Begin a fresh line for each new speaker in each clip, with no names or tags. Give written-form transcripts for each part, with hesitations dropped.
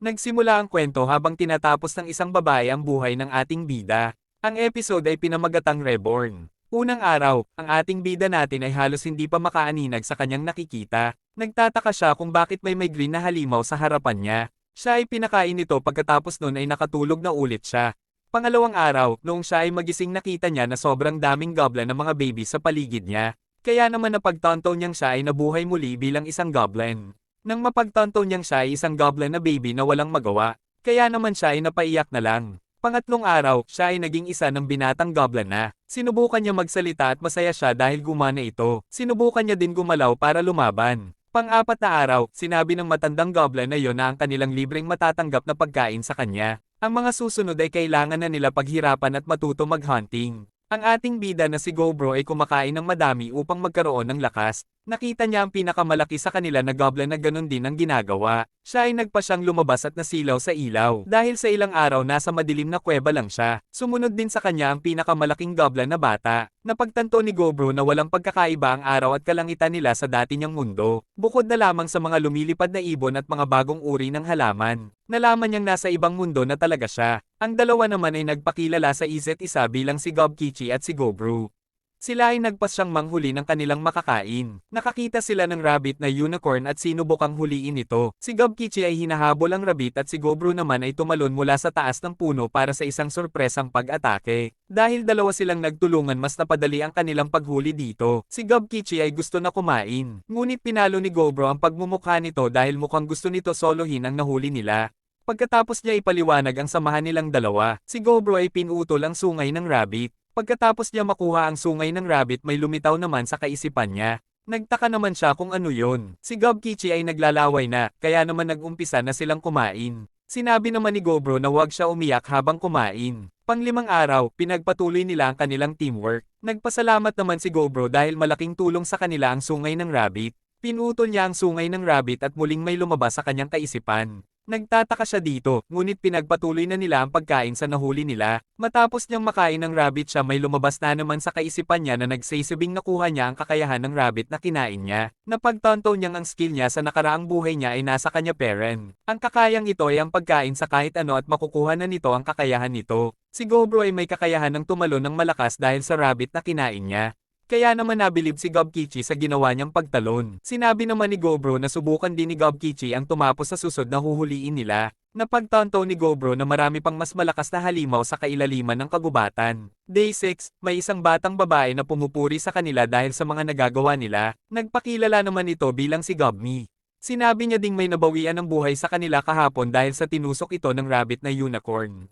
Nagsimula ang kwento habang tinatapos ng isang babae ang buhay ng ating bida. Ang episode ay pinamagatang Reborn. Unang araw, ang ating bida natin ay halos hindi pa makaaninag sa kanyang nakikita. Nagtataka siya kung bakit may green na halimaw sa harapan niya. Siya ay pinakain nito pagkatapos nun ay nakatulog na ulit siya. Pangalawang araw, noong siya ay magising nakita niya na sobrang daming goblin ng mga baby sa paligid niya. Kaya naman napagtanto niyang siya ay nabuhay muli bilang isang goblin. Nang mapagtanto niyang siya ay isang goblin na baby na walang magawa, kaya naman siya ay napaiyak na lang. Pangatlong araw, siya ay naging isa ng binatang goblin na. Sinubukan niya magsalita at masaya siya dahil gumana ito. Sinubukan niya din gumalaw para lumaban. Pang-apat na araw, sinabi ng matandang goblin na yon na ang kanilang libreng matatanggap na pagkain sa kanya. Ang mga susunod ay kailangan na nila paghirapan at matuto mag-hunting. Ang ating bida na si Gobro ay kumakain ng madami upang magkaroon ng lakas. Nakita niya ang pinakamalaki sa kanila na goblin na ganun din ang ginagawa. Siya ay nagpa siyang lumabas at nasilaw sa ilaw. Dahil sa ilang araw nasa madilim na kuweba lang siya. Sumunod din sa kanya ang pinakamalaking goblin na bata. Napagtanto ni Gobro na walang pagkakaiba ang araw at kalangitan nila sa dati niyang mundo. Bukod na lamang sa mga lumilipad na ibon at mga bagong uri ng halaman. Nalaman niyang nasa ibang mundo na talaga siya. Ang dalawa naman ay nagpakilala sa isa't isa bilang si Gobkichi at si Gobro. Sila ay nagpas siyang manghuli ng kanilang makakain. Nakakita sila ng rabbit na unicorn at sinubukang huliin ito. Si Gobkichi ay hinahabol ang rabbit at si Gobro naman ay tumalon mula sa taas ng puno para sa isang sorpresang pag-atake. Dahil dalawa silang nagtulungan mas napadali ang kanilang paghuli dito. Si Gobkichi ay gusto na kumain. Ngunit pinalo ni Gobro ang pagmumukha nito dahil mukhang gusto nito solohin ang nahuli nila. Pagkatapos niya ipaliwanag ang samahan nilang dalawa, si Gobro ay pinutol ang sungay ng rabbit. Pagkatapos niya makuha ang sungay ng rabbit may lumitaw naman sa kaisipan niya. Nagtaka naman siya kung ano yon. Si Gobkichi ay naglalaway na, kaya naman nag-umpisa na silang kumain. Sinabi naman ni Gobro na huwag siya umiyak habang kumain. Panglimang araw, pinagpatuloy nila ang kanilang teamwork. Nagpasalamat naman si Gobro dahil malaking tulong sa kanila ang sungay ng rabbit. Pinutol niya ang sungay ng rabbit at muling may lumabas sa kanyang kaisipan. Nagtataka siya dito, ngunit pinagpatuloy na nila ang pagkain sa nahuli nila. Matapos niyang makain ng rabbit siya may lumabas na naman sa kaisipan niya na nagsisibing nakuha niya ang kakayahan ng rabbit na kinain niya. Napagtanto niyang ang skill niya sa nakaraang buhay niya ay nasa kanya parent. Ang kakayang ito ay ang pagkain sa kahit ano at makukuha na nito ang kakayahan nito. Si Gobro ay may kakayahan ng tumalon ng malakas dahil sa rabbit na kinain niya. Kaya naman nabilib si Gobkichi sa ginawa niyang pagtalon. Sinabi naman ni Gobro na subukan din ni Gobkichi ang tumapos sa susod na huhuliin nila. Napagtanto ni Gobro na marami pang mas malakas na halimaw sa kailaliman ng kagubatan. Day 6, may isang batang babae na pumupuri sa kanila dahil sa mga nagagawa nila. Nagpakilala naman ito bilang si Gobmi. Sinabi niya ding may nabawian ng buhay sa kanila kahapon dahil sa tinusok ito ng rabbit na unicorn.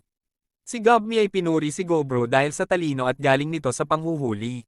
Si Gobmi ay pinuri si Gobro dahil sa talino at galing nito sa panghuhuli.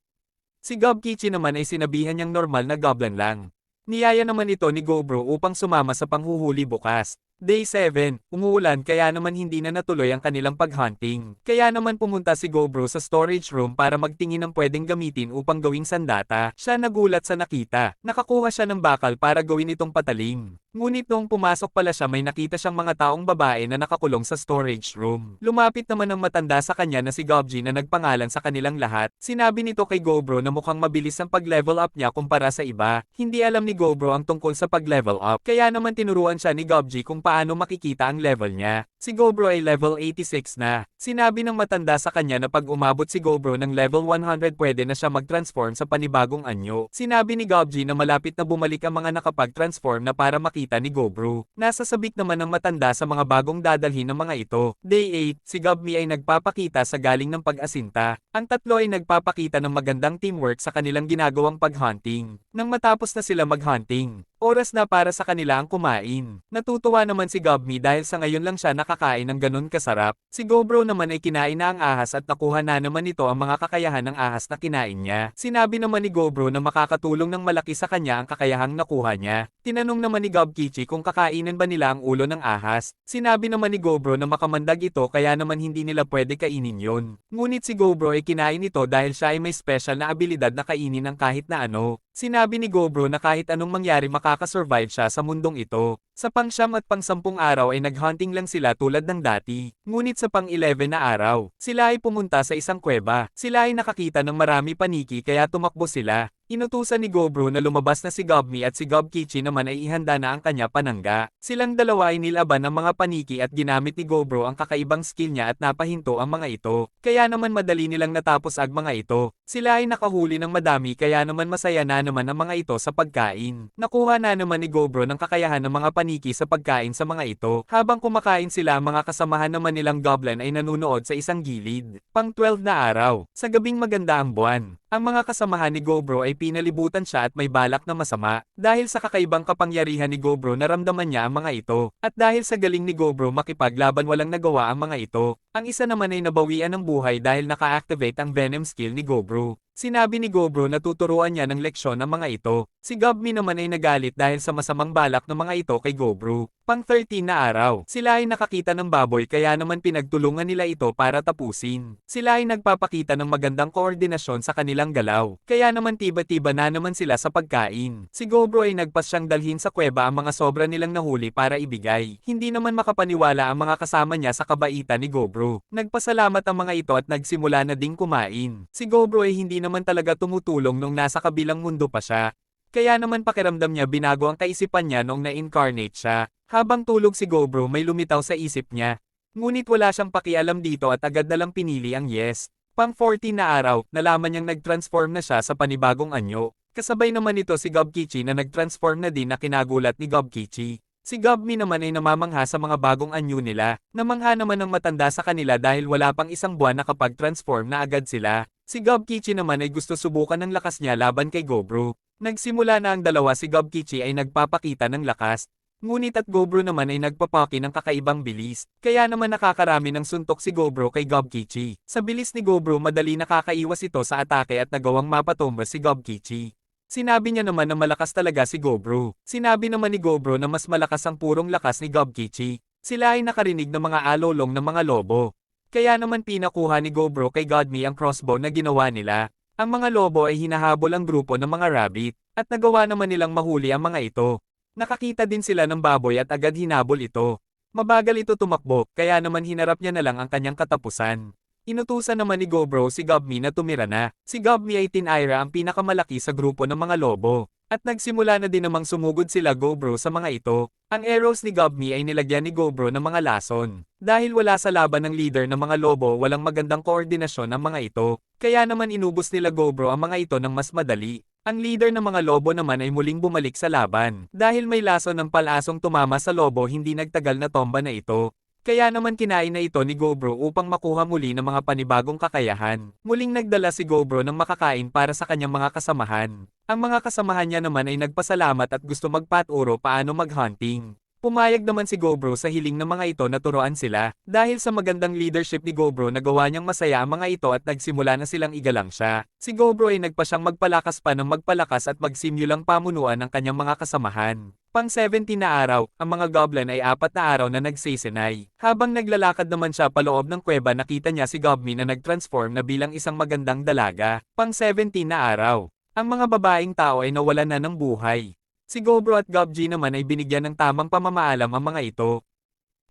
Si Gobkichi naman ay sinabihan niyang normal na goblin lang. Niyaya naman ito ni Gobro upang sumama sa panghuhuli bukas. Day 7, umuulan kaya naman hindi na natuloy ang kanilang paghunting. Kaya naman pumunta si Gobro sa storage room para magtingin ng pwedeng gamitin upang gawing sandata. Siya nagulat sa nakita. Nakakuha siya ng bakal para gawin itong pataling. Ngunit noong pumasok pala siya may nakita siyang mga taong babae na nakakulong sa storage room. Lumapit naman ang matanda sa kanya na si Gobji na nagpangalan sa kanilang lahat. Sinabi nito kay Gobro na mukhang mabilis ang pag-level up niya kumpara sa iba. Hindi alam ni Gobro ang tungkol sa pag-level up. Kaya naman tinuruan siya ni Gobji kung paano makikita ang level niya. Si Gobro ay level 86 na. Sinabi ng matanda sa kanya na pag umabot si Gobro ng level 100 pwede na siya mag-transform sa panibagong anyo. Sinabi ni Gobji na malapit na bumalik ang mga nakapag-transform na para makita ni Gobro. Nasa sabik naman ng matanda sa mga bagong dadalhin ng mga ito. Day 8, si Gobmi ay nagpapakita sa galing ng pag-asinta. Ang tatlo ay nagpapakita ng magandang teamwork sa kanilang ginagawang pag-hunting. Nang matapos na sila mag-hunting, oras na para sa kanila ang kumain. Natutuwa naman si Gobmi dahil sa ngayon lang siya nakakain ng ganun kasarap. Si Gobro naman ay kinain na ang ahas at nakuha na naman ito ang mga kakayahan ng ahas na kinain niya. Sinabi naman ni Gobro na makakatulong ng malaki sa kanya ang kakayahang nakuha niya. Tinanong naman ni Gobkichi kung kakainin ba nila ang ulo ng ahas. Sinabi naman ni Gobro na makamandag ito kaya naman hindi nila pwede kainin yon. Ngunit si Gobro ay kinain ito dahil siya ay may special na abilidad na kainin ng kahit na ano. Sinabi ni Gobro na kahit anong mangyari makakasurvive siya sa mundong ito. Sa pang-9 at pang-10 araw ay naghunting lang sila tulad ng dati. Ngunit sa pang-11 na araw, sila ay pumunta sa isang kuweba. Sila ay nakakita ng marami paniki kaya tumakbo sila. Inutusan ni Gobro na lumabas na si Gobmi at si Gobkichi naman ay ihanda na ang kanya panangga. Silang dalawa ay nilaban ng mga paniki at ginamit ni Gobro ang kakaibang skill niya at napahinto ang mga ito. Kaya naman madali nilang natapos ang mga ito. Sila ay nakahuli ng madami kaya naman masaya na naman ang mga ito sa pagkain. Nakuha na naman ni Gobro ng kakayahan ng mga paniki sa pagkain sa mga ito. Habang kumakain sila, mga kasamahan naman nilang Goblin ay nanunood sa isang gilid. Pang 12 na araw. Sa gabing maganda ang buwan. Ang mga kasamahan ni Gobro ay pinalibutan siya at may balak na masama. Dahil sa kakaibang kapangyarihan ni Gobro naramdaman niya ang mga ito. At dahil sa galing ni Gobro makipaglaban walang nagawa ang mga ito. Ang isa naman ay nabawian ng buhay dahil naka-activate ang Venom skill ni Gobro. Sinabi ni Gobro na tuturuan niya ng leksyon ang mga ito. Si Gobmi naman ay nagalit dahil sa masamang balak ng mga ito kay Gobro. Pang 13 na araw. Sila ay nakakita ng baboy kaya naman pinagtulungan nila ito para tapusin. Sila ay nagpapakita ng magandang koordinasyon sa kanilang galaw. Kaya naman tiba-tiba na naman sila sa pagkain. Si Gobro ay nagpas siyang dalhin sa kuweba ang mga sobra nilang nahuli para ibigay. Hindi naman makapaniwala ang mga kasama niya sa kabaitan ni Gobro. Nagpasalamat ang mga ito at nagsimula na ding kumain. Si Gobro ay hindi naman talaga tumutulong nung nasa kabilang mundo pa siya. Kaya naman pakiramdam niya binago ang kaisipan niya nung na-incarnate siya. Habang tulog si Gobro may lumitaw sa isip niya. Ngunit wala siyang pakialam dito at agad na lang pinili ang yes. Pang 14 na araw, nalaman niyang nag-transform na siya sa panibagong anyo. Kasabay naman ito si Gobkichi na nag-transform na din na kinagulat ni Gobkichi. Si Gobmi naman ay namamangha sa mga bagong anyo nila. Namangha naman ng matanda sa kanila dahil wala pang isang buwan na kapag transform na agad sila. Si Gobkichi naman ay gusto subukan ng lakas niya laban kay Gobro. Nagsimula na ang dalawa, si Gobkichi ay nagpapakita ng lakas. Ngunit at Gobro naman ay nagpapaki ng kakaibang bilis. Kaya naman nakakarami ng suntok si Gobro kay Gobkichi. Sa bilis ni Gobro madali nakakaiwas ito sa atake at nagawang mapatumba si Gobkichi. Sinabi niya naman na malakas talaga si Gobro. Sinabi naman ni Gobro na mas malakas ang purong lakas ni Gobkichi. Sila ay nakarinig ng mga alolong ng mga lobo. Kaya naman pinakuha ni Gobro kay Godmi ang crossbow na ginawa nila. Ang mga lobo ay hinahabol ang grupo ng mga rabbit. At nagawa naman nilang mahuli ang mga ito. Nakakita din sila ng baboy at agad hinabol ito. Mabagal ito tumakbo, kaya naman hinarap niya na lang ang kanyang katapusan. Inutusan naman ni Gobro si Gobmi na tumira na. Si Gobmi ay tinaira ang pinakamalaki sa grupo ng mga lobo. At nagsimula na din namang sumugod sila Gobro sa mga ito. Ang arrows ni Gobmi ay nilagyan ni Gobro ng mga lason. Dahil wala sa laban ng leader ng mga lobo, walang magandang koordinasyon ang mga ito. Kaya naman inubos nila Gobro ang mga ito ng mas madali. Ang leader ng mga lobo naman ay muling bumalik sa laban. Dahil may lason ng palasong tumama sa lobo, hindi nagtagal na tomba na ito. Kaya naman kinain na ito ni Gobro upang makuha muli ng mga panibagong kakayahan. Muling nagdala si Gobro ng makakain para sa kanyang mga kasamahan. Ang mga kasamahan niya naman ay nagpasalamat at gusto magpaturo paano mag-hunting. Pumayag naman si Gobro sa hiling ng mga ito na turuan sila. Dahil sa magandang leadership ni Gobro, nagawa niyang masaya ang mga ito at nagsimula na silang igalang siya. Si Gobro ay nagpa siyang magpalakas pa ng magpalakas at magsimulang pamunuan ng kanyang mga kasamahan. Pang 17 na araw, ang mga goblin ay 4 na araw na nagsisinay. Habang naglalakad naman siya paloob ng kuweba, nakita niya si Gobmi na nag-transform na bilang isang magandang dalaga. Pang 17 na araw, ang mga babaeng tao ay nawalan na ng buhay. Si Gobro at Gobji naman ay binigyan ng tamang pamamaalam ang mga ito.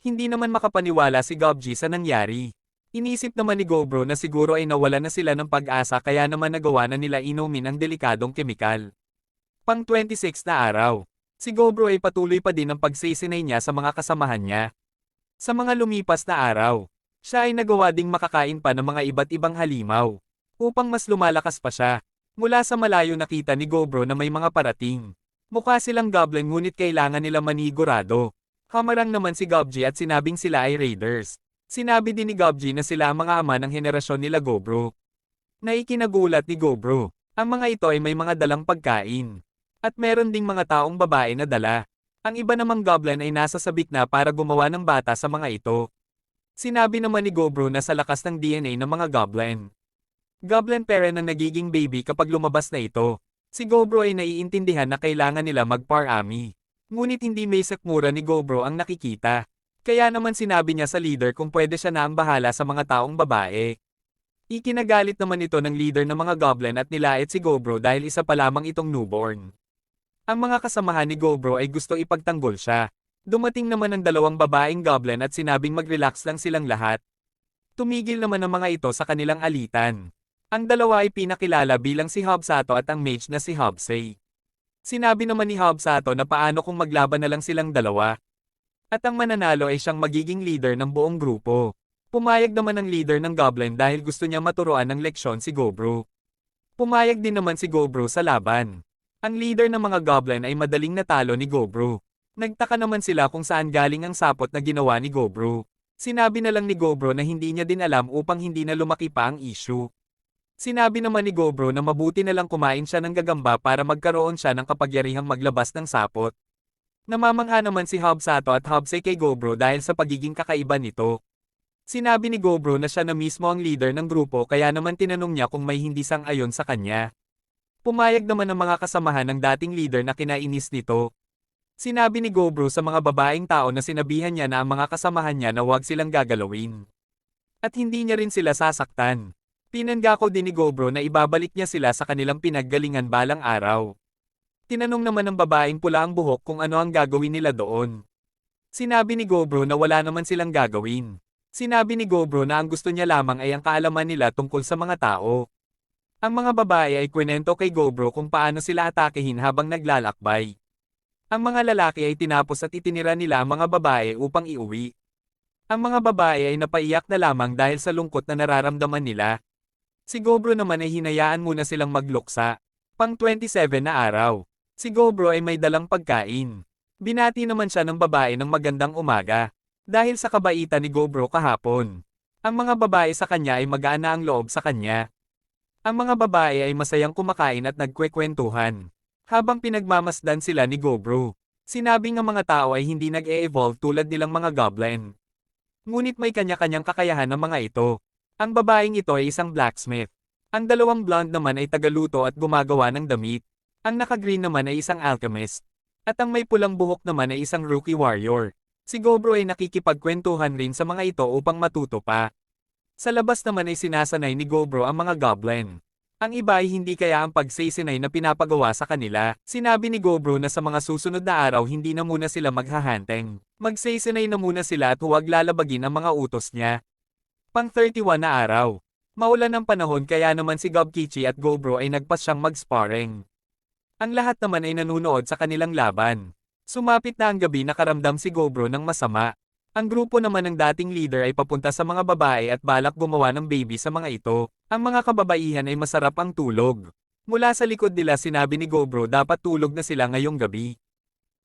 Hindi naman makapaniwala si Gobji sa nangyari. Inisip naman ni Gobro na siguro ay nawalan na sila ng pag-asa kaya naman nagawa na nila inumin ang delikadong kemikal. Pang 26 na araw, si Gobro ay patuloy pa din ang pagsisinay niya sa mga kasamahan niya. Sa mga lumipas na araw, siya ay nagawa ding makakain pa ng mga iba't ibang halimaw. Upang mas lumalakas pa siya, mula sa malayo nakita ni Gobro na may mga parating. Mukha silang goblin ngunit kailangan nila manigurado. Hamarang naman si Gobji at sinabing sila ay raiders. Sinabi din ni Gobji na sila ang mga ama ng henerasyon nila Gobro. Naikinagulat ni Gobro. Ang mga ito ay may mga dalang pagkain. At meron ding mga taong babae na dala. Ang iba namang goblin ay nasa sabik na para gumawa ng bata sa mga ito. Sinabi naman ni Gobro na sa lakas ng DNA ng mga goblin. Goblin parent ang nagiging baby kapag lumabas na ito. Si Gobro ay naiintindihan na kailangan nila mag-parami. Ngunit hindi may sakmura ni Gobro ang nakikita. Kaya naman sinabi niya sa leader kung pwede siya na ang bahala sa mga taong babae. Ikinagalit naman ito ng leader ng mga goblin at nilait si Gobro dahil isa pa lamang itong newborn. Ang mga kasamahan ni Gobro ay gusto ipagtanggol siya. Dumating naman ang dalawang babaeng goblin at sinabing mag-relax lang silang lahat. Tumigil naman ang mga ito sa kanilang alitan. Ang dalawa ay pinakilala bilang si Hobsato at ang mage na si Hobsei. Sinabi naman ni Hobsato na paano kung maglaban na lang silang dalawa. At ang mananalo ay siyang magiging leader ng buong grupo. Pumayag naman ang leader ng Goblin dahil gusto niya maturuan ng leksyon si Gobro. Pumayag din naman si Gobro sa laban. Ang leader ng mga Goblin ay madaling natalo ni Gobro. Nagtaka naman sila kung saan galing ang sapot na ginawa ni Gobro. Sinabi na lang ni Gobro na hindi niya din alam upang hindi na lumaki pa ang issue. Sinabi naman ni Gobro na mabuti na lang kumain siya ng gagamba para magkaroon siya ng kapagyarihang maglabas ng sapot. Namamangha naman si Hobsato at Hobsei kay Gobro dahil sa pagiging kakaiba nito. Sinabi ni Gobro na siya na mismo ang leader ng grupo kaya naman tinanong niya kung may hindi sang-ayon sa kanya. Pumayag naman ang mga kasamahan ng dating leader na kinainis nito. Sinabi ni Gobro sa mga babaeng tao na sinabihan niya na ang mga kasamahan niya na huwag silang gagalawin. At hindi niya rin sila sasaktan. Pinanggako din ni Gobro na ibabalik niya sila sa kanilang pinaggalingan balang araw. Tinanong naman ng babaeng pula ang buhok kung ano ang gagawin nila doon. Sinabi ni Gobro na wala naman silang gagawin. Sinabi ni Gobro na ang gusto niya lamang ay ang kaalaman nila tungkol sa mga tao. Ang mga babae ay kwento kay Gobro kung paano sila atakehin habang naglalakbay. Ang mga lalaki ay tinapos at itinira nila ang mga babae upang iuwi. Ang mga babae ay napaiyak na lamang dahil sa lungkot na nararamdaman nila. Si Gobro naman ay hinayaan muna silang magluksa. Pang 27 na araw. Si Gobro ay may dalang pagkain. Binati naman siya ng babae ng magandang umaga. Dahil sa kabaitan ni Gobro kahapon. Ang mga babae sa kanya ay magaan na ang loob sa kanya. Ang mga babae ay masayang kumakain at nagkwekwentuhan. Habang pinagmamasdan sila ni Gobro. Sinabing ang mga tao ay hindi nag-e-evolve tulad nilang mga goblin. Ngunit may kanya-kanyang kakayahan ng mga ito. Ang babaeng ito ay isang blacksmith. Ang dalawang blonde naman ay tagaluto at gumagawa ng damit. Ang naka-green naman ay isang alchemist. At ang may pulang buhok naman ay isang rookie warrior. Si Gobro ay nakikipagkwentuhan rin sa mga ito upang matuto pa. Sa labas naman ay sinasanay ni Gobro ang mga goblin. Ang iba ay hindi kaya ang pagsisinay na pinapagawa sa kanila. Sinabi ni Gobro na sa mga susunod na araw hindi na muna sila maghahanteng. Magsisinay na muna sila at huwag lalabagin ang mga utos niya. Pang 31 na araw. Maulan ang panahon kaya naman si Gobkichi at Gobro ay nagpas siyang mag-sparring. Ang lahat naman ay nanunood sa kanilang laban. Sumapit na ang gabi nakaramdam si Gobro ng masama. Ang grupo naman ng dating leader ay papunta sa mga babae at balak gumawa ng baby sa mga ito. Ang mga kababaihan ay masarap ang tulog. Mula sa likod nila sinabi ni Gobro dapat tulog na sila ngayong gabi.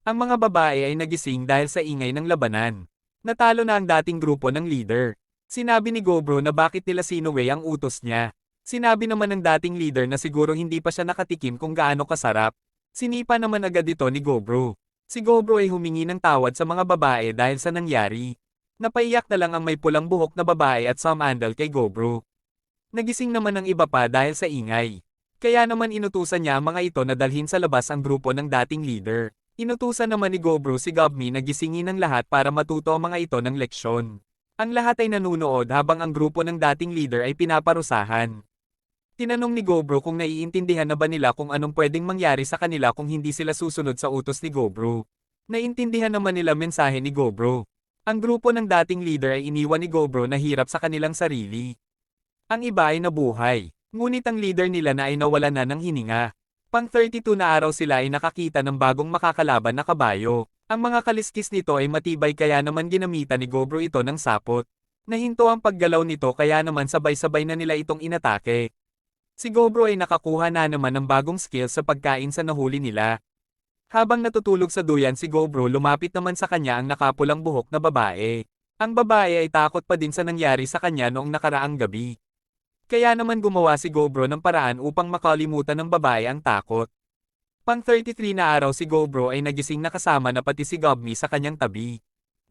Ang mga babae ay nagising dahil sa ingay ng labanan. Natalo na ang dating grupo ng leader. Sinabi ni Gobro na bakit nila Sinoway ang utos niya. Sinabi naman ng dating leader na siguro hindi pa siya nakatikim kung gaano kasarap. Sinipa naman agad ito ni Gobro. Si Gobro ay humingi ng tawad sa mga babae dahil sa nangyari. Napaiyak na lang ang may pulang buhok na babae at sumandal kay Gobro. Nagising naman ang iba pa dahil sa ingay. Kaya naman inutusan niya ang mga ito na dalhin sa labas ang grupo ng dating leader. Inutusan naman ni Gobro si Gobmi na gisingin ng lahat para matuto ang mga ito ng leksyon. Ang lahat ay nanunood habang ang grupo ng dating leader ay pinaparusahan. Tinanong ni Gobro kung naiintindihan na ba nila kung anong pwedeng mangyari sa kanila kung hindi sila susunod sa utos ni Gobro. Naintindihan naman nila mensahe ni Gobro. Ang grupo ng dating leader ay iniwan ni Gobro na hirap sa kanilang sarili. Ang iba ay nabuhay, ngunit ang leader nila na ay nawalan na ng hininga. Pang 32 na araw sila ay nakakita ng bagong makakalaban na kabayo. Ang mga kaliskis nito ay matibay kaya naman ginamitan ni Gobro ito ng sapot. Nahinto ang paggalaw nito kaya naman sabay-sabay na nila itong inatake. Si Gobro ay nakakuha na naman ng bagong skill sa pagkain sa nahuli nila. Habang natutulog sa duyan si Gobro lumapit naman sa kanya ang nakapulang buhok na babae. Ang babae ay takot pa din sa nangyari sa kanya noong nakaraang gabi. Kaya naman gumawa si Gobro ng paraan upang makalimutan ng babae ang takot. Pang 33 na araw si Gobro ay nagising na kasama na pati si Gobmi sa kanyang tabi.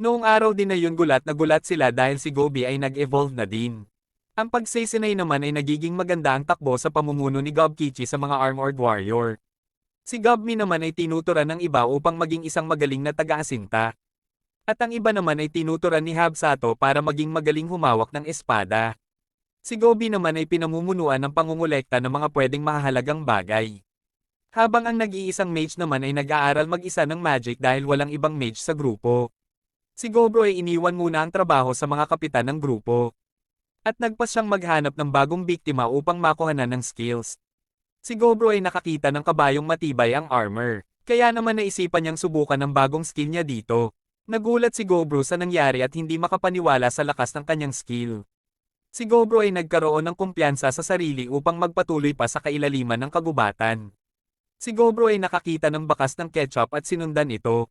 Noong araw din na yun gulat na gulat sila dahil si Gobi ay nag-evolve na din. Ang pagsisinay naman ay nagiging maganda ang takbo sa pamumuno ni Gobkichi sa mga armored warrior. Si Gobmi naman ay tinuturan ng iba upang maging isang magaling na taga-asinta. At ang iba naman ay tinuturan ni Hobsato para maging magaling humawak ng espada. Si Gobi naman ay pinamumunuan ng pangungulekta ng mga pwedeng mahalagang bagay. Habang ang nag-iisang mage naman ay nag-aaral mag-isa ng magic dahil walang ibang mage sa grupo. Si Gobro ay iniwan muna ang trabaho sa mga kapitan ng grupo. at nagpas siyang maghanap ng bagong biktima upang makuhanan ng skills. Si Gobro ay nakakita ng kabayong matibay ang armor, kaya naman naisipan niyang subukan ng bagong skill niya dito. Nagulat si Gobro sa nangyari at hindi makapaniwala sa lakas ng kanyang skill. Si Gobro ay nagkaroon ng kumpiyansa sa sarili upang magpatuloy pa sa kailaliman ng kagubatan. Si Gobro ay nakakita ng bakas ng ketchup at sinundan ito.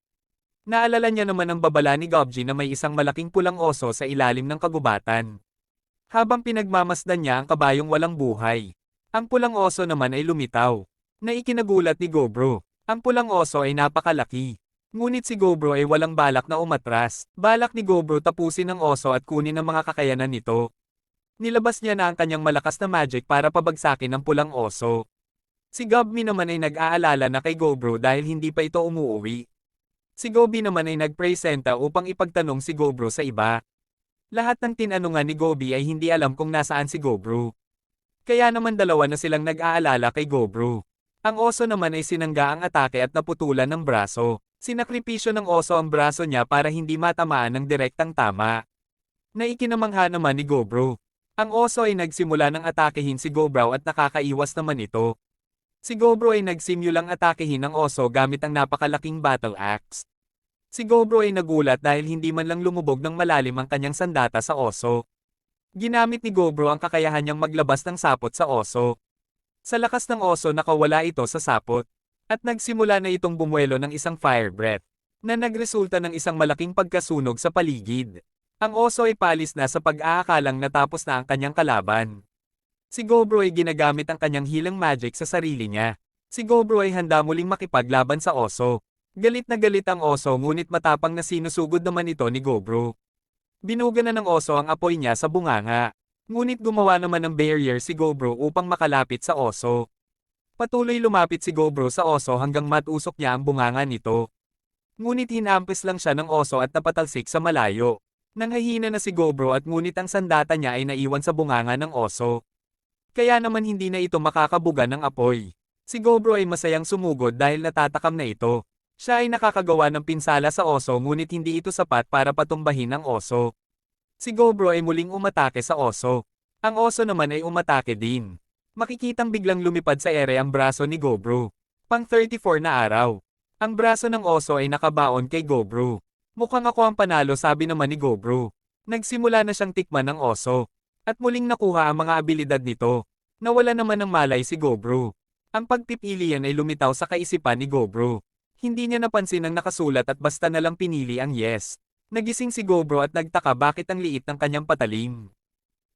Naalala niya naman ang babala ni Gobji na may isang malaking pulang oso sa ilalim ng kagubatan. Habang pinagmamasdan niya ang kabayong walang buhay, ang pulang oso naman ay lumitaw. Naikinagulat ni Gobro. Ang pulang oso ay napakalaki. Ngunit si Gobro ay walang balak na umatras. Balak ni Gobro tapusin ang oso at kunin ang mga kakayanan nito. Nilabas niya na ang kanyang malakas na magic para pabagsakin ang pulang oso. Si Gobmi naman ay nag-aalala na kay Gobro dahil hindi pa ito umuuwi. Si Gobi naman ay nagpresenta upang ipagtanong si Gobro sa iba. Lahat ng tinanungan ni Gobi ay hindi alam kung nasaan si Gobro. Kaya naman dalawa na silang nag-aalala kay Gobro. Ang oso naman ay sinangga ang atake at naputulan ng braso. Sinakripisyo ng oso ang braso niya para hindi matamaan ng direktang tama. Naikinamangha naman ni Gobro. Ang oso ay nagsimula ng atakehin si Gobro at nakakaiwas naman ito. Si Gobro ay nagsimulang atakehin ang oso gamit ang napakalaking battle axe. Si Gobro ay nagulat dahil hindi man lang lumubog ng malalim ang kanyang sandata sa oso. Ginamit ni Gobro ang kakayahan niyang maglabas ng sapot sa oso. Sa lakas ng oso nakawala ito sa sapot. At nagsimula na itong bumuelo ng isang fire breath, na nagresulta ng isang malaking pagkasunog sa paligid. Ang oso ay palis na sa pag-aakalang natapos na ang kanyang kalaban. Si Gobro ay ginagamit ang kanyang healing magic sa sarili niya. Si Gobro ay handa muling makipaglaban sa oso. Galit na galit ang oso ngunit matapang na sinusugod naman ito ni Gobro. Binuga na ng oso ang apoy niya sa bunganga. Ngunit gumawa naman ng barrier si Gobro upang makalapit sa oso. Patuloy lumapit si Gobro sa oso hanggang matusok niya ang bunganga nito. Ngunit hinampis lang siya ng oso at napatalsik sa malayo. Nanghihina na si Gobro at ngunit ang sandata niya ay naiwan sa bunganga ng oso. Kaya naman hindi na ito makakabuga ng apoy. Si Gobro ay masayang sumugod dahil natatakam na ito. Siya ay nakakagawa ng pinsala sa oso ngunit hindi ito sapat para patumbahin ang oso. Si Gobro ay muling umatake sa oso. Ang oso naman ay umatake din. Makikitang biglang lumipad sa ere ang braso ni Gobro. Pang 34 na araw. Ang braso ng oso ay nakabaon kay Gobro. Mukhang ako ang panalo, sabi naman ni Gobro. Nagsimula na siyang tikman ng oso. At muling nakuha ang mga abilidad nito. Nawala naman ng malay si Gobro. Ang pagpipili yan ay lumitaw sa kaisipan ni Gobro. Hindi niya napansin ang nakasulat at basta na lang pinili ang yes. Nagising si Gobro at nagtaka bakit ang liit ng kanyang patalim.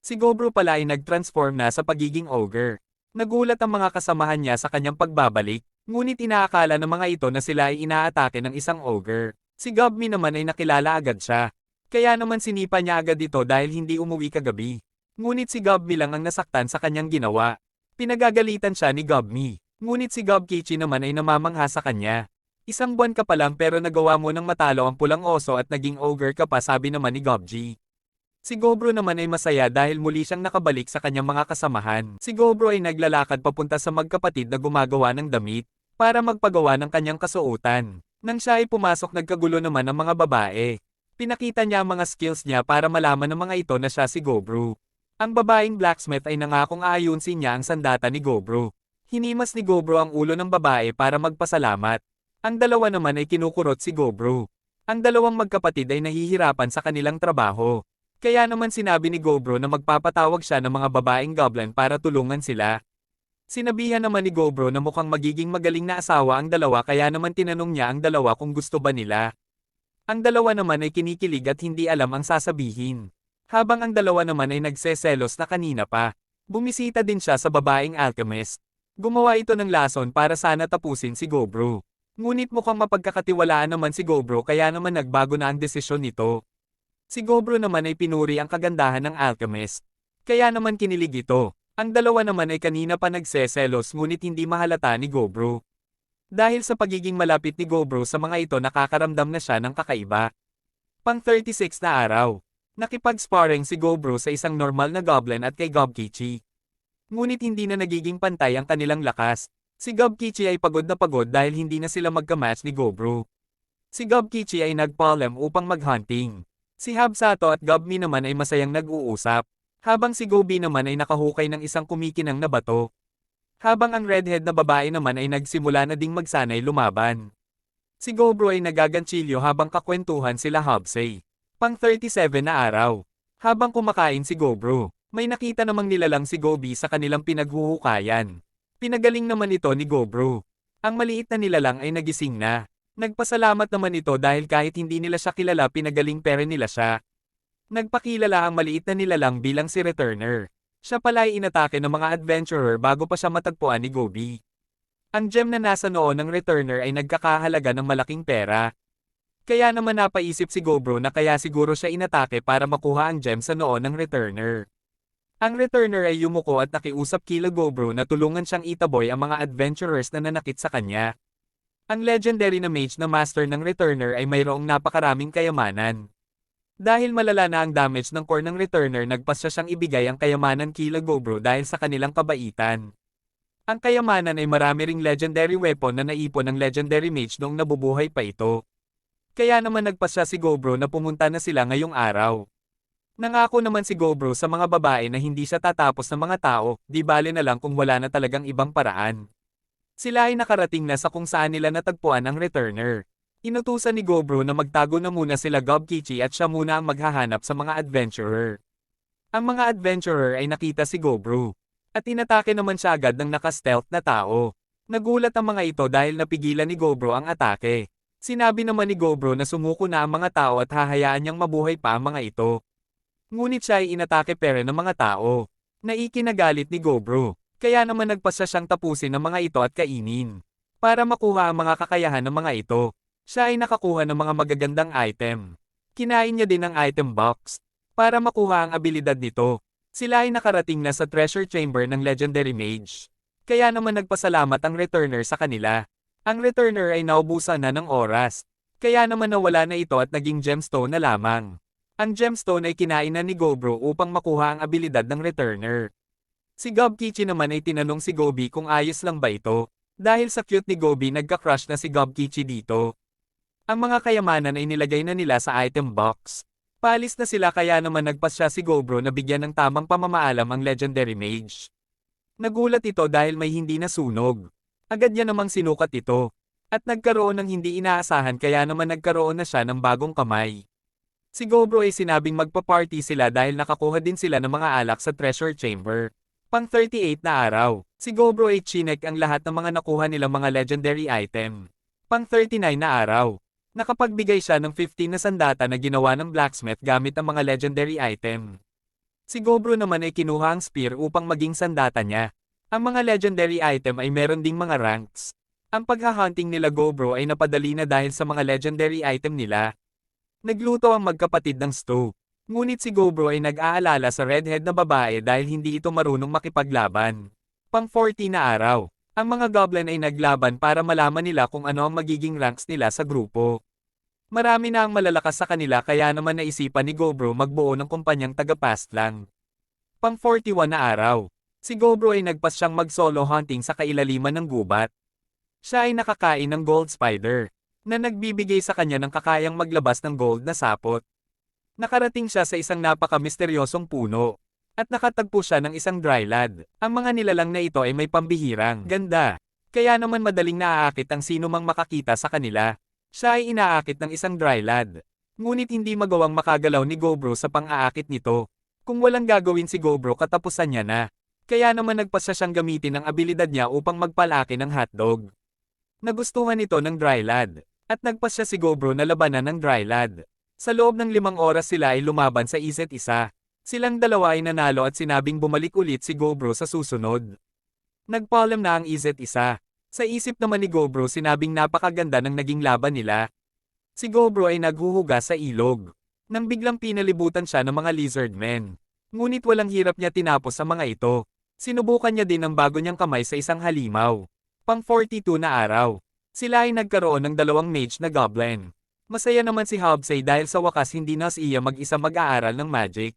Si Gobro pala ay nag-transform na sa pagiging ogre. Nagulat ang mga kasamahan niya sa kanyang pagbabalik, ngunit inaakala ng mga ito na sila ay inaatake ng isang ogre. Si Gobmi naman ay nakilala agad siya. Kaya naman sinipa niya agad ito dahil hindi umuwi kagabi. Ngunit si Gobmi lang ang nasaktan sa kanyang ginawa. Pinagagalitan siya ni Gobmi. Ngunit si Gobkichi naman ay namamangha sa kanya. Isang buwan ka pa lang pero nagawa mo ng matalo ang pulang oso at naging ogre ka pa, sabi naman ni Gobji. Si Gobro naman ay masaya dahil muli siyang nakabalik sa kanyang mga kasamahan. Si Gobro ay naglalakad papunta sa magkapatid na gumagawa ng damit, para magpagawa ng kanyang kasuotan. Nang siya ay pumasok, nagkagulo naman ang mga babae. Pinakita niya ang mga skills niya para malaman ng mga ito na siya si Gobro. Ang babaeng blacksmith ay nangakong aayunsin niya ang sandata ni Gobro. Hinimas ni Gobro ang ulo ng babae para magpasalamat. Ang dalawa naman ay kinukurot si Gobro. Ang dalawang magkapatid ay nahihirapan sa kanilang trabaho. Kaya naman sinabi ni Gobro na magpapatawag siya ng mga babaeng goblin para tulungan sila. Sinabihan naman ni Gobro na mukhang magiging magaling na asawa ang dalawa, kaya naman tinanong niya ang dalawa kung gusto ba nila. Ang dalawa naman ay kinikilig at hindi alam ang sasabihin. Habang ang dalawa naman ay nagseselos na kanina pa. Bumisita din siya sa babaeng alchemist. Gumawa ito ng lason para sana tapusin si Gobro. Ngunit mukhang mapagkakatiwalaan naman si Gobro kaya naman nagbago na ang desisyon nito. Si Gobro naman ay pinuri ang kagandahan ng alchemist. Kaya naman kinilig ito. Ang dalawa naman ay kanina pa nagseselos ngunit hindi mahalata ni Gobro. Dahil sa pagiging malapit ni Gobro sa mga ito, nakakaramdam na siya ng kakaiba. Pang 36 na araw. Nakipag-sparring si Gobro sa isang normal na goblin at kay Gobkichi. Ngunit hindi na nagiging pantay ang kanilang lakas. Si Gobkichi ay pagod na pagod dahil hindi na sila magkamatch ni Gobro. Si Gobkichi ay nagpaalam upang maghunting. Si Habsato at Gobmi naman ay masayang nag-uusap. Habang si Gobi naman ay nakahukay ng isang kumikinang na bato. Habang ang redhead na babae naman ay nagsimula na ding magsanay lumaban. Si Gobro ay nagaganchilyo habang kakwentuhan sila Hobsey. Pang 37 na araw. Habang kumakain si Gobro, may nakita namang nilalang si Gobi sa kanilang pinaghuhukayan. Pinagaling naman ito ni Gobro. Ang maliit na nilalang ay nagising na. Nagpasalamat naman ito dahil kahit hindi nila siya kilala pinagaling pero nila siya. Nagpakilala ang maliit na nilalang bilang si Returner. Siya pala ay inatake ng mga adventurer bago pa siya matagpuan ni Gobi. Ang gem na nasa noo ng Returner ay nagkakahalaga ng malaking pera. Kaya naman napaisip si Gobro na kaya siguro siya inatake para makuha ang gem sa noo ng Returner. Ang Returner ay yumuko at nakiusap kila Gobro na tulungan siyang itaboy ang mga adventurers na nanakit sa kanya. Ang legendary na mage na master ng Returner ay mayroong napakaraming kayamanan. Dahil malala na ang damage ng core ng Returner, nagpasya siyang ibigay ang kayamanan kila Gobro dahil sa kanilang kabaitan. Ang kayamanan ay marami ring legendary weapon na naipon ng legendary mage noong nabubuhay pa ito. Kaya naman nagpasya si Gobro na pumunta na sila ngayong araw. Nangako naman si Gobro sa mga babae na hindi siya tatapos ng mga tao, di bale na lang kung wala na talagang ibang paraan. Sila ay nakarating na sa kung saan nila natagpuan ang Returner. Inutusan ni Gobro na magtago na muna sila Gobkichi at siya muna ang maghahanap sa mga adventurer. Ang mga adventurer ay nakita si Gobro. At inatake naman siya agad ng naka-stealth na tao. Nagulat ang mga ito dahil napigilan ni Gobro ang atake. Sinabi naman ni Gobro na sumuko na ang mga tao at hahayaan niyang mabuhay pa ang mga ito. Ngunit siya ay inatake pero ng mga tao. Naikinagalit ni Gobro. Kaya naman nagpasya siyang tapusin ang mga ito at kainin. Para makuha ang mga kakayahan ng mga ito, siya ay nakakuha ng mga magagandang item. Kinain niya din ang item box. Para makuha ang abilidad nito, sila ay nakarating na sa treasure chamber ng legendary mage. Kaya naman nagpasalamat ang Returner sa kanila. Ang Returner ay naubusan na ng oras. Kaya naman nawala na ito at naging gemstone na lamang. Ang gemstone ay kinain na ni Gobro upang makuha ang abilidad ng Returner. Si Gobkichi naman ay tinanong si Gobi kung ayos lang ba ito. Dahil sa cute ni Gobi, nagka-crush na si Gobkichi dito. Ang mga kayamanan ay nilagay na nila sa item box. Paalis na sila kaya naman nagpasya si Gobro na bigyan ng tamang pamamaalam ang legendary mage. Nagulat ito dahil may hindi nasunog. Agad niya namang sinukat ito. At nagkaroon ng hindi inaasahan kaya naman nagkaroon na siya ng bagong kamay. Si Gobro ay sinabing magpa-party sila dahil nakakuha din sila ng mga alak sa treasure chamber. Pang 38 na araw, si Gobro ay chinek ang lahat ng mga nakuha nilang mga legendary item. Pang 39 na araw, nakapagbigay siya ng 15 na sandata na ginawa ng blacksmith gamit ang mga legendary item. Si Gobro naman ay kinuha ang spear upang maging sandata niya. Ang mga legendary item ay meron ding mga ranks. Ang paghahunting nila Gobro ay napadali na dahil sa mga legendary item nila. Nagluto ang magkapatid ng stew. Ngunit si Gobro ay nag-aalala sa redhead na babae dahil hindi ito marunong makipaglaban. Pang 40 na araw, ang mga goblin ay naglaban para malaman nila kung ano ang magiging ranks nila sa grupo. Marami na ang malalakas sa kanila kaya naman naisipan ni Gobro magbuo ng kumpanyang taga-pastlang. Pang 41 na araw, si Gobro ay nagpasyang mag-solo hunting sa kailaliman ng gubat. Siya ay nakakain ng gold spider, na nagbibigay sa kanya ng kakayang maglabas ng gold na sapot. Nakarating siya sa isang napaka-misteryosong puno, at nakatagpo siya ng isang drylad. Ang mga nilalang na ito ay may pambihirang ganda, kaya naman madaling naaakit ang sino mang makakita sa kanila. Siya ay inaakit ng isang drylad, ngunit hindi magawang makagalaw ni Gobro sa pang-aakit nito. Kung walang gagawin si Gobro katapusan niya na, kaya naman nagpasya siyang gamitin ang abilidad niya upang magpalaki ng hotdog. Nagustuhan ito ng drylad. At nagpasya si Gobro na labanan ng drylad. Sa loob ng 5 oras sila ay lumaban sa isa't isa. Silang dalawa ay nanalo at sinabing bumalik ulit si Gobro sa susunod. Nagpaalam na ang isa't isa. Sa isip naman ni Gobro sinabing napakaganda ng naging laban nila. Si Gobro ay naghuhugas sa ilog. Nang biglang pinalibutan siya ng mga lizard men. Ngunit walang hirap niya tinapos ang mga ito. Sinubukan niya din ang bago niyang kamay sa isang halimaw. Pang 42 na araw. Sila ay nagkaroon ng 2 mage na goblin. Masaya naman si Hobsey dahil sa wakas hindi na siya mag-isa mag-aaral ng magic.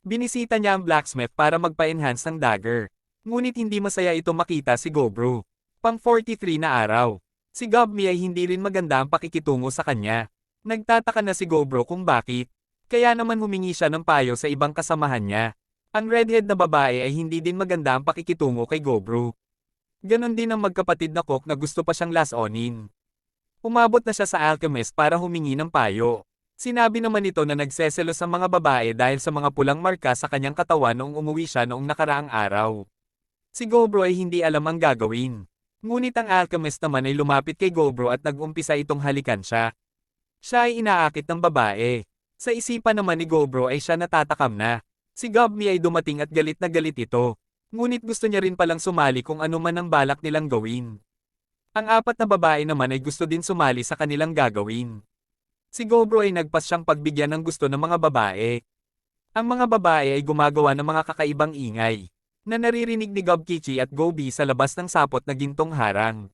Binisita niya ang blacksmith para magpa-enhance ng dagger. Ngunit hindi masaya ito makita si Gobro. Pang 43 na araw. Si Gobmi ay hindi rin maganda ang pakikitungo sa kanya. Nagtataka na si Gobro kung bakit. Kaya naman humingi siya ng payo sa ibang kasamahan niya. Ang redhead na babae ay hindi din maganda ang pakikitungo kay Gobro. Ganon din ang magkapatid na Cook na gusto pa siyang lasonin. Umabot na siya sa alchemist para humingi ng payo. Sinabi naman nito na nagseselos ang mga babae dahil sa mga pulang marka sa kanyang katawan noong umuwi siya noong nakaraang araw. Si Gobro ay hindi alam ang gagawin. Ngunit ang alchemist naman ay lumapit kay Gobro at nag-umpisa itong halikan siya. Siya ay inaakit ng babae. Sa isipan naman ni Gobro ay siya natatakam na. Si Gobmi ay dumating at galit na galit ito. Ngunit gusto niya rin palang sumali kung ano man ang balak nilang gawin. Ang apat na babae naman ay gusto din sumali sa kanilang gagawin. Si Gobro ay nagpas siyang pagbigyan ng gusto ng mga babae. Ang mga babae ay gumagawa ng mga kakaibang ingay, na naririnig ni Gobkichi at Gobi sa labas ng sapot na gintong harang.